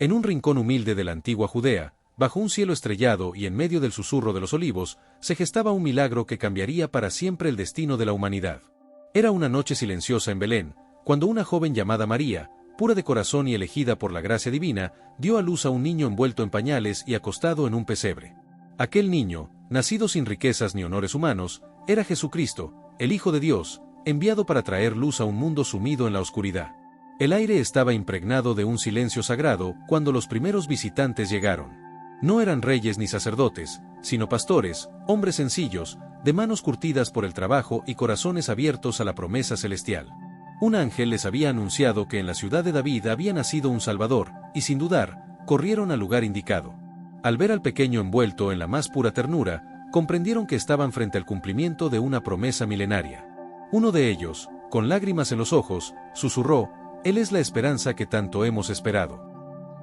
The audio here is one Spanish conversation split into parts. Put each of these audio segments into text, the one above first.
En un rincón humilde de la antigua Judea, bajo un cielo estrellado y en medio del susurro de los olivos, se gestaba un milagro que cambiaría para siempre el destino de la humanidad. Era una noche silenciosa en Belén, cuando una joven llamada María, pura de corazón y elegida por la gracia divina, dio a luz a un niño envuelto en pañales y acostado en un pesebre. Aquel niño, nacido sin riquezas ni honores humanos, era Jesucristo, el Hijo de Dios, enviado para traer luz a un mundo sumido en la oscuridad. El aire estaba impregnado de un silencio sagrado cuando los primeros visitantes llegaron. No eran reyes ni sacerdotes, sino pastores, hombres sencillos, de manos curtidas por el trabajo y corazones abiertos a la promesa celestial. Un ángel les había anunciado que en la ciudad de David había nacido un Salvador, y sin dudar, corrieron al lugar indicado. Al ver al pequeño envuelto en la más pura ternura, comprendieron que estaban frente al cumplimiento de una promesa milenaria. Uno de ellos, con lágrimas en los ojos, susurró: «Él es la esperanza que tanto hemos esperado».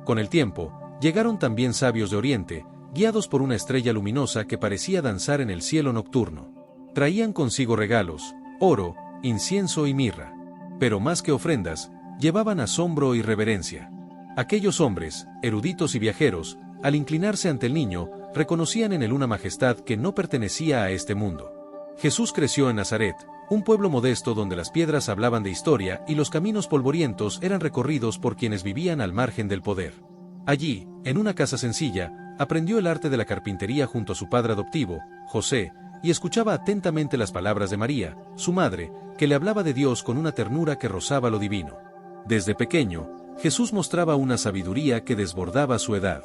Con el tiempo, llegaron también sabios de Oriente, guiados por una estrella luminosa que parecía danzar en el cielo nocturno. Traían consigo regalos, oro, incienso y mirra. Pero más que ofrendas, llevaban asombro y reverencia. Aquellos hombres, eruditos y viajeros, al inclinarse ante el niño, reconocían en él una majestad que no pertenecía a este mundo. Jesús creció en Nazaret, un pueblo modesto donde las piedras hablaban de historia y los caminos polvorientos eran recorridos por quienes vivían al margen del poder. Allí, en una casa sencilla, aprendió el arte de la carpintería junto a su padre adoptivo, José, y escuchaba atentamente las palabras de María, su madre, que le hablaba de Dios con una ternura que rozaba lo divino. Desde pequeño, Jesús mostraba una sabiduría que desbordaba su edad.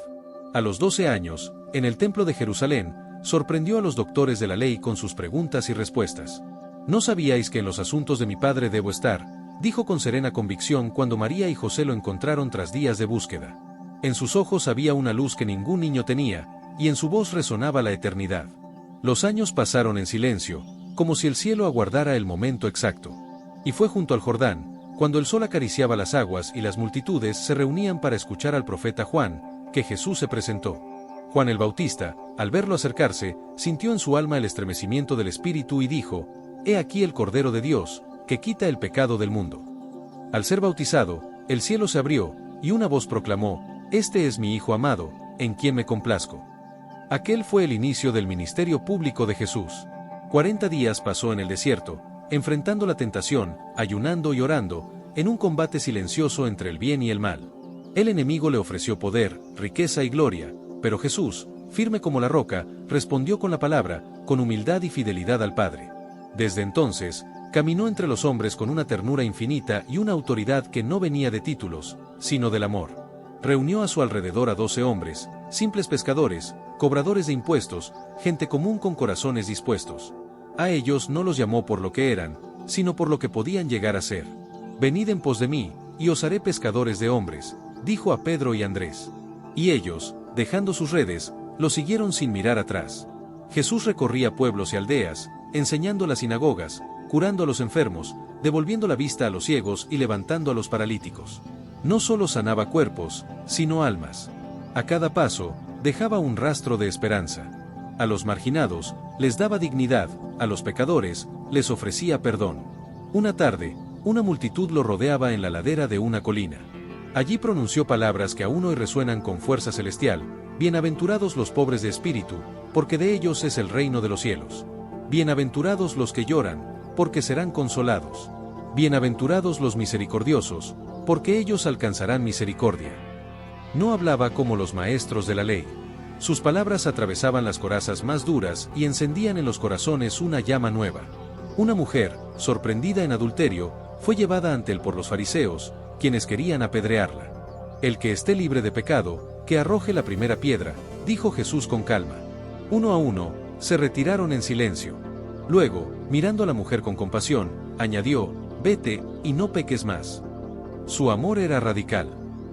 A los 12 años, en el templo de Jerusalén, sorprendió a los doctores de la ley con sus preguntas y respuestas. «¿No sabíais que en los asuntos de mi padre debo estar?», dijo con serena convicción cuando María y José lo encontraron tras días de búsqueda. En sus ojos había una luz que ningún niño tenía, y en su voz resonaba la eternidad. Los años pasaron en silencio, como si el cielo aguardara el momento exacto. Y fue junto al Jordán, cuando el sol acariciaba las aguas y las multitudes se reunían para escuchar al profeta Juan, que Jesús se presentó. Juan el Bautista, al verlo acercarse, sintió en su alma el estremecimiento del Espíritu y dijo: «He aquí el Cordero de Dios, que quita el pecado del mundo». Al ser bautizado, el cielo se abrió, y una voz proclamó: «Este es mi Hijo amado, en quien me complazco». Aquel fue el inicio del ministerio público de Jesús. 40 días pasó en el desierto, enfrentando la tentación, ayunando y orando, en un combate silencioso entre el bien y el mal. El enemigo le ofreció poder, riqueza y gloria, pero Jesús, firme como la roca, respondió con la palabra, con humildad y fidelidad al Padre. Desde entonces, caminó entre los hombres con una ternura infinita y una autoridad que no venía de títulos, sino del amor. Reunió a su alrededor a 12 hombres, simples pescadores, cobradores de impuestos, gente común con corazones dispuestos. A ellos no los llamó por lo que eran, sino por lo que podían llegar a ser. «Venid en pos de mí, y os haré pescadores de hombres», dijo a Pedro y Andrés. Y ellos, dejando sus redes, lo siguieron sin mirar atrás. Jesús recorría pueblos y aldeas, enseñando las sinagogas, curando a los enfermos, devolviendo la vista a los ciegos y levantando a los paralíticos. No solo sanaba cuerpos, sino almas. A cada paso, dejaba un rastro de esperanza. A los marginados, les daba dignidad, a los pecadores, les ofrecía perdón. Una tarde, una multitud lo rodeaba en la ladera de una colina. Allí pronunció palabras que aún hoy resuenan con fuerza celestial: «Bienaventurados los pobres de espíritu, porque de ellos es el reino de los cielos. Bienaventurados los que lloran, porque serán consolados. Bienaventurados los misericordiosos, porque ellos alcanzarán misericordia». No hablaba como los maestros de la ley. Sus palabras atravesaban las corazas más duras y encendían en los corazones una llama nueva. Una mujer, sorprendida en adulterio, fue llevada ante él por los fariseos, quienes querían apedrearla. «El que esté libre de pecado, que arroje la primera piedra», dijo Jesús con calma. Uno a uno, se retiraron en silencio. Luego, mirando a la mujer con compasión, añadió: «Vete, y no peques más». Su amor era radical.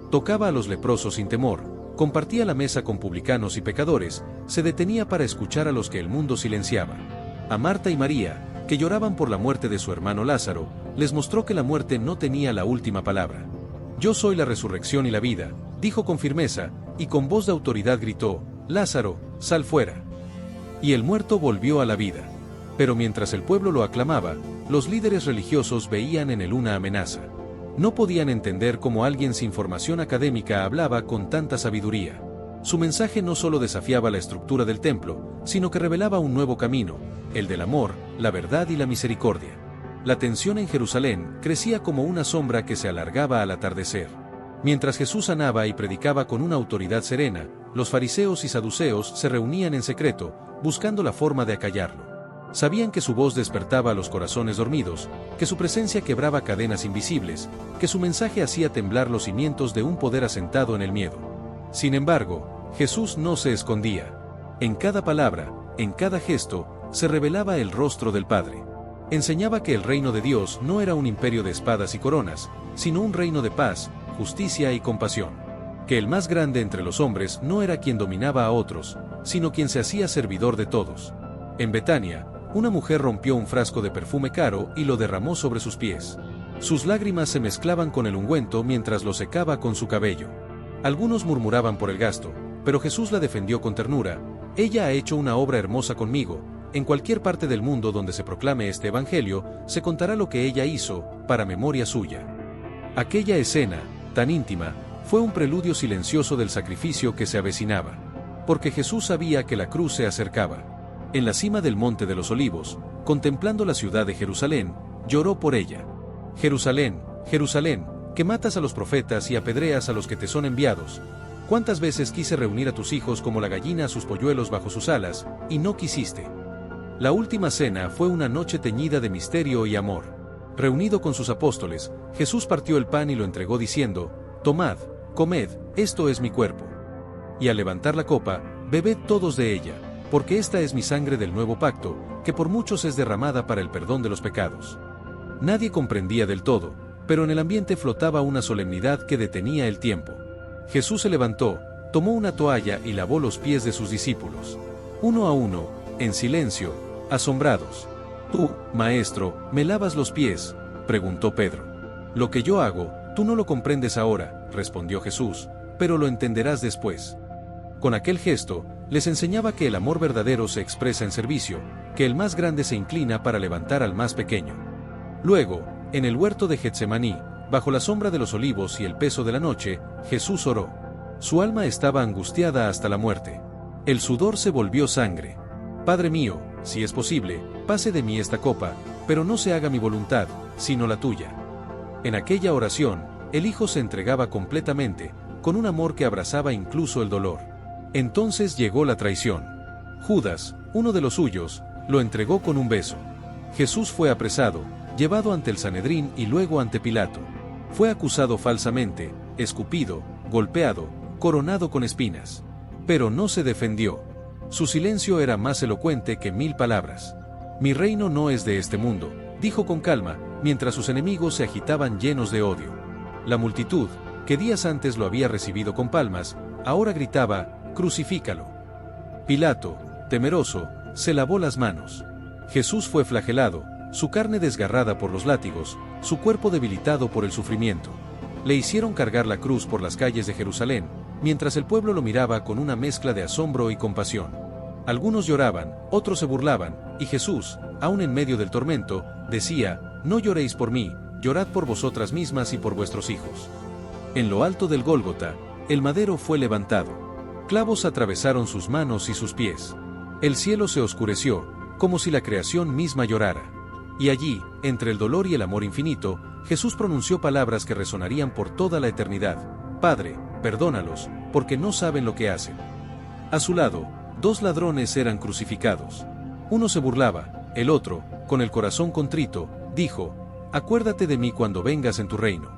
Tocaba a los leprosos sin temor, compartía la mesa con publicanos y pecadores, se detenía para escuchar a los que el mundo silenciaba. A Marta y María, que lloraban por la muerte de su hermano Lázaro, les mostró que la muerte no tenía la última palabra. «Yo soy la resurrección y la vida», dijo con firmeza, y con voz de autoridad gritó: «Lázaro, sal fuera». Y el muerto volvió a la vida. Pero mientras el pueblo lo aclamaba, los líderes religiosos veían en él una amenaza. No podían entender cómo alguien sin formación académica hablaba con tanta sabiduría. Su mensaje no solo desafiaba la estructura del templo, sino que revelaba un nuevo camino, el del amor, la verdad y la misericordia. La tensión en Jerusalén crecía como una sombra que se alargaba al atardecer. Mientras Jesús sanaba y predicaba con una autoridad serena, los fariseos y saduceos se reunían en secreto, buscando la forma de acallarlo. Sabían que su voz despertaba a los corazones dormidos, que su presencia quebraba cadenas invisibles, que su mensaje hacía temblar los cimientos de un poder asentado en el miedo. Sin embargo, Jesús no se escondía. En cada palabra, en cada gesto, se revelaba el rostro del Padre. Enseñaba que el reino de Dios no era un imperio de espadas y coronas, sino un reino de paz, justicia y compasión. Que el más grande entre los hombres no era quien dominaba a otros, sino quien se hacía servidor de todos. En Betania, una mujer rompió un frasco de perfume caro y lo derramó sobre sus pies. Sus lágrimas se mezclaban con el ungüento mientras lo secaba con su cabello. Algunos murmuraban por el gasto, pero Jesús la defendió con ternura. Ella ha hecho una obra hermosa conmigo. En cualquier parte del mundo donde se proclame este evangelio, se contará lo que ella hizo, para memoria suya. Aquella escena, tan íntima, fue un preludio silencioso del sacrificio que se avecinaba. Porque Jesús sabía que la cruz se acercaba. En la cima del Monte de los Olivos, contemplando la ciudad de Jerusalén, lloró por ella. Jerusalén, Jerusalén, que matas a los profetas y apedreas a los que te son enviados. ¿Cuántas veces quise reunir a tus hijos como la gallina a sus polluelos bajo sus alas, y no quisiste? La última cena fue una noche teñida de misterio y amor. Reunido con sus apóstoles, Jesús partió el pan y lo entregó diciendo: «Tomad, comed, esto es mi cuerpo. Y al levantar la copa, bebed todos de ella, porque esta es mi sangre del nuevo pacto, que por muchos es derramada para el perdón de los pecados». Nadie comprendía del todo, pero en el ambiente flotaba una solemnidad que detenía el tiempo. Jesús se levantó, tomó una toalla y lavó los pies de sus discípulos. Uno a uno, en silencio, asombrados. «¿Tú, maestro, me lavas los pies?», preguntó Pedro. «Lo que yo hago, tú no lo comprendes ahora», respondió Jesús, «pero lo entenderás después». Con aquel gesto, les enseñaba que el amor verdadero se expresa en servicio, que el más grande se inclina para levantar al más pequeño. Luego, en el huerto de Getsemaní, bajo la sombra de los olivos y el peso de la noche, Jesús oró. Su alma estaba angustiada hasta la muerte. El sudor se volvió sangre. «Padre mío, si es posible, pase de mí esta copa, pero no se haga mi voluntad, sino la tuya». En aquella oración, el Hijo se entregaba completamente, con un amor que abrazaba incluso el dolor. Entonces llegó la traición. Judas, uno de los suyos, lo entregó con un beso. Jesús fue apresado, llevado ante el Sanedrín y luego ante Pilato. Fue acusado falsamente, escupido, golpeado, coronado con espinas. Pero no se defendió. Su silencio era más elocuente que 1000 palabras. «Mi reino no es de este mundo», dijo con calma, mientras sus enemigos se agitaban llenos de odio. La multitud, que días antes lo había recibido con palmas, ahora gritaba: «¡Crucifícalo!». Pilato, temeroso, se lavó las manos. Jesús fue flagelado, su carne desgarrada por los látigos, su cuerpo debilitado por el sufrimiento. Le hicieron cargar la cruz por las calles de Jerusalén, mientras el pueblo lo miraba con una mezcla de asombro y compasión. Algunos lloraban, otros se burlaban, y Jesús, aún en medio del tormento, decía: «No lloréis por mí, llorad por vosotras mismas y por vuestros hijos». En lo alto del Gólgota, el madero fue levantado. Clavos atravesaron sus manos y sus pies. El cielo se oscureció, como si la creación misma llorara. Y allí, entre el dolor y el amor infinito, Jesús pronunció palabras que resonarían por toda la eternidad: «Padre, perdónalos, porque no saben lo que hacen». A su lado, 2 ladrones eran crucificados. Uno se burlaba, el otro, con el corazón contrito, dijo: «Acuérdate de mí cuando vengas en tu reino».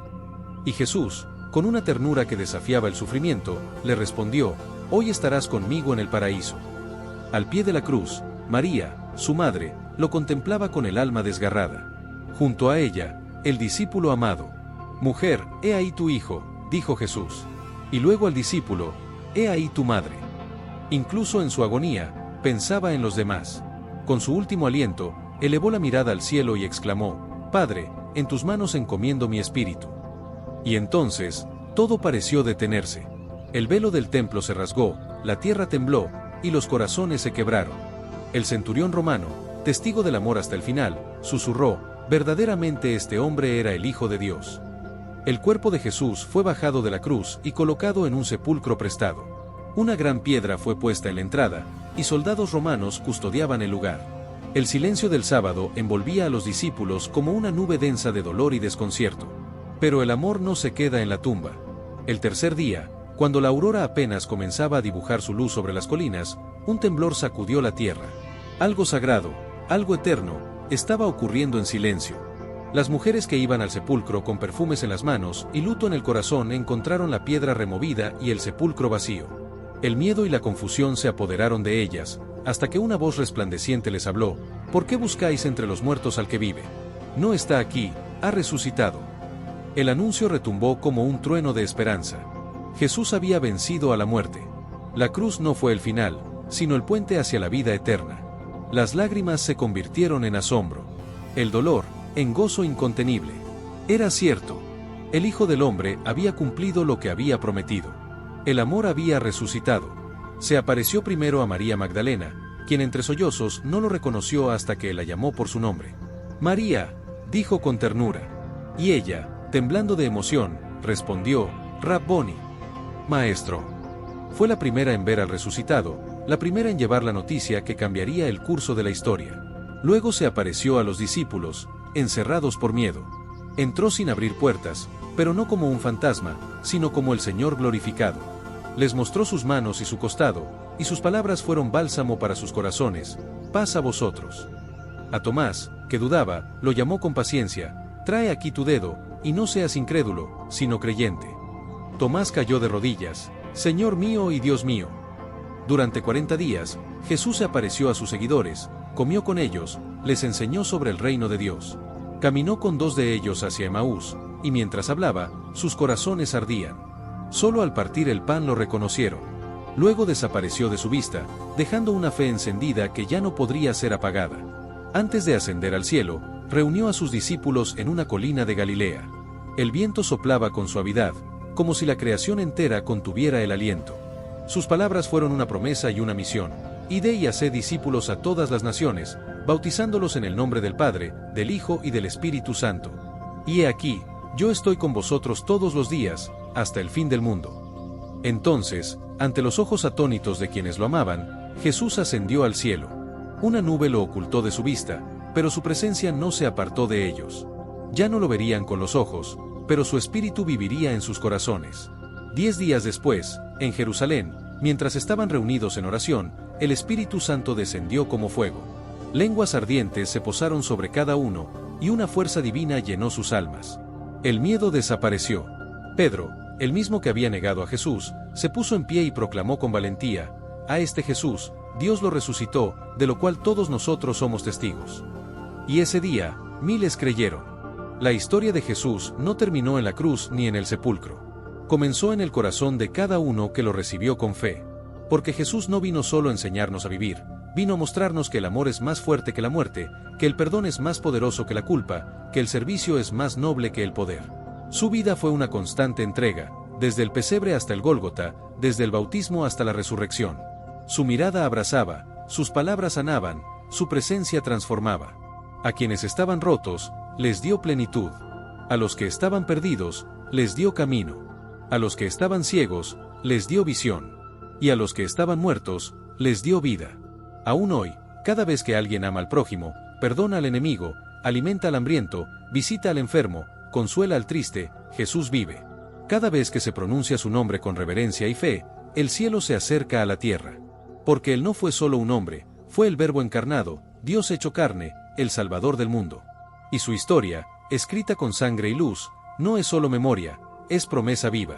Y Jesús, con una ternura que desafiaba el sufrimiento, le respondió: «Hoy estarás conmigo en el paraíso». Al pie de la cruz, María, su madre, lo contemplaba con el alma desgarrada. Junto a ella, el discípulo amado. «Mujer, he ahí tu hijo», dijo Jesús. Y luego al discípulo: «He ahí tu madre». Incluso en su agonía, pensaba en los demás. Con su último aliento, elevó la mirada al cielo y exclamó: «Padre, en tus manos encomiendo mi espíritu». Y entonces, todo pareció detenerse. El velo del templo se rasgó, la tierra tembló, y los corazones se quebraron. El centurión romano, testigo del amor hasta el final, susurró: «Verdaderamente este hombre era el Hijo de Dios». El cuerpo de Jesús fue bajado de la cruz y colocado en un sepulcro prestado. Una gran piedra fue puesta en la entrada, y soldados romanos custodiaban el lugar. El silencio del sábado envolvía a los discípulos como una nube densa de dolor y desconcierto. Pero el amor no se queda en la tumba. El tercer día, cuando la aurora apenas comenzaba a dibujar su luz sobre las colinas, un temblor sacudió la tierra. Algo sagrado, algo eterno, estaba ocurriendo en silencio. Las mujeres que iban al sepulcro con perfumes en las manos y luto en el corazón encontraron la piedra removida y el sepulcro vacío. El miedo y la confusión se apoderaron de ellas, hasta que una voz resplandeciente les habló: ¿Por qué buscáis entre los muertos al que vive? No está aquí, ha resucitado. El anuncio retumbó como un trueno de esperanza. Jesús había vencido a la muerte. La cruz no fue el final, sino el puente hacia la vida eterna. Las lágrimas se convirtieron en asombro. El dolor, en gozo incontenible. Era cierto. El Hijo del Hombre había cumplido lo que había prometido. El amor había resucitado. Se apareció primero a María Magdalena, quien entre sollozos no lo reconoció hasta que la llamó por su nombre. «María», dijo con ternura. Y ella, temblando de emoción, respondió: «Rabboni». «Maestro». Fue la primera en ver al resucitado, la primera en llevar la noticia que cambiaría el curso de la historia. Luego se apareció a los discípulos, encerrados por miedo. Entró sin abrir puertas, pero no como un fantasma, sino como el Señor glorificado. Les mostró sus manos y su costado, y sus palabras fueron bálsamo para sus corazones: «Paz a vosotros». A Tomás, que dudaba, lo llamó con paciencia: «Trae aquí tu dedo, y no seas incrédulo, sino creyente». Tomás cayó de rodillas: «Señor mío y Dios mío». Durante 40 días, Jesús se apareció a sus seguidores, comió con ellos, les enseñó sobre el reino de Dios. Caminó con 2 de ellos hacia Emaús, y mientras hablaba, sus corazones ardían. Solo al partir el pan lo reconocieron. Luego desapareció de su vista, dejando una fe encendida que ya no podría ser apagada. Antes de ascender al cielo, reunió a sus discípulos en una colina de Galilea. El viento soplaba con suavidad, como si la creación entera contuviera el aliento. Sus palabras fueron una promesa y una misión: «Id y haced discípulos a todas las naciones, bautizándolos en el nombre del Padre, del Hijo y del Espíritu Santo. Y he aquí, yo estoy con vosotros todos los días, hasta el fin del mundo». Entonces, ante los ojos atónitos de quienes lo amaban, Jesús ascendió al cielo. Una nube lo ocultó de su vista, pero su presencia no se apartó de ellos. Ya no lo verían con los ojos, pero su espíritu viviría en sus corazones. 10 días después, en Jerusalén, mientras estaban reunidos en oración, el Espíritu Santo descendió como fuego. Lenguas ardientes se posaron sobre cada uno, y una fuerza divina llenó sus almas. El miedo desapareció. Pedro, el mismo que había negado a Jesús, se puso en pie y proclamó con valentía: «A este Jesús, Dios lo resucitó, de lo cual todos nosotros somos testigos». Y ese día, miles creyeron. La historia de Jesús no terminó en la cruz ni en el sepulcro. Comenzó en el corazón de cada uno que lo recibió con fe. Porque Jesús no vino solo a enseñarnos a vivir, vino a mostrarnos que el amor es más fuerte que la muerte, que el perdón es más poderoso que la culpa, que el servicio es más noble que el poder. Su vida fue una constante entrega, desde el pesebre hasta el Gólgota, desde el bautismo hasta la resurrección. Su mirada abrazaba, sus palabras sanaban, su presencia transformaba. A quienes estaban rotos, les dio plenitud. A los que estaban perdidos, les dio camino. A los que estaban ciegos, les dio visión. Y a los que estaban muertos, les dio vida. Aún hoy, cada vez que alguien ama al prójimo, perdona al enemigo, alimenta al hambriento, visita al enfermo, consuela al triste, Jesús vive. Cada vez que se pronuncia su nombre con reverencia y fe, el cielo se acerca a la tierra. Porque Él no fue solo un hombre, fue el Verbo encarnado, Dios hecho carne, el Salvador del mundo. Y su historia, escrita con sangre y luz, no es solo memoria, es promesa viva.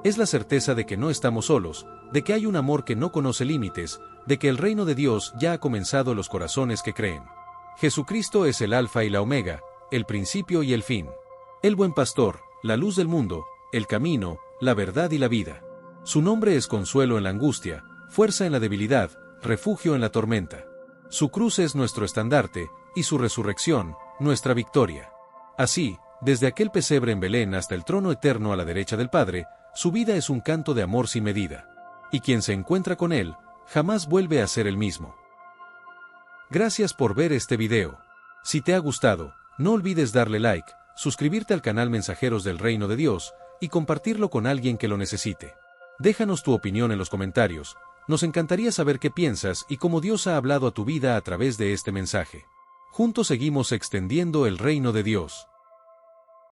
Es la certeza de que no estamos solos, de que hay un amor que no conoce límites, de que el reino de Dios ya ha comenzado en los corazones que creen. Jesucristo es el Alfa y la Omega, el principio y el fin. El buen pastor, la luz del mundo, el camino, la verdad y la vida. Su nombre es consuelo en la angustia, fuerza en la debilidad, refugio en la tormenta. Su cruz es nuestro estandarte, y su resurrección, nuestra victoria. Así, desde aquel pesebre en Belén hasta el trono eterno a la derecha del Padre, su vida es un canto de amor sin medida. Y quien se encuentra con Él, jamás vuelve a ser el mismo. Gracias por ver este video. Si te ha gustado, no olvides darle like, suscribirte al canal Mensajeros del Reino de Dios y compartirlo con alguien que lo necesite. Déjanos tu opinión en los comentarios, nos encantaría saber qué piensas y cómo Dios ha hablado a tu vida a través de este mensaje. Juntos seguimos extendiendo el reino de Dios.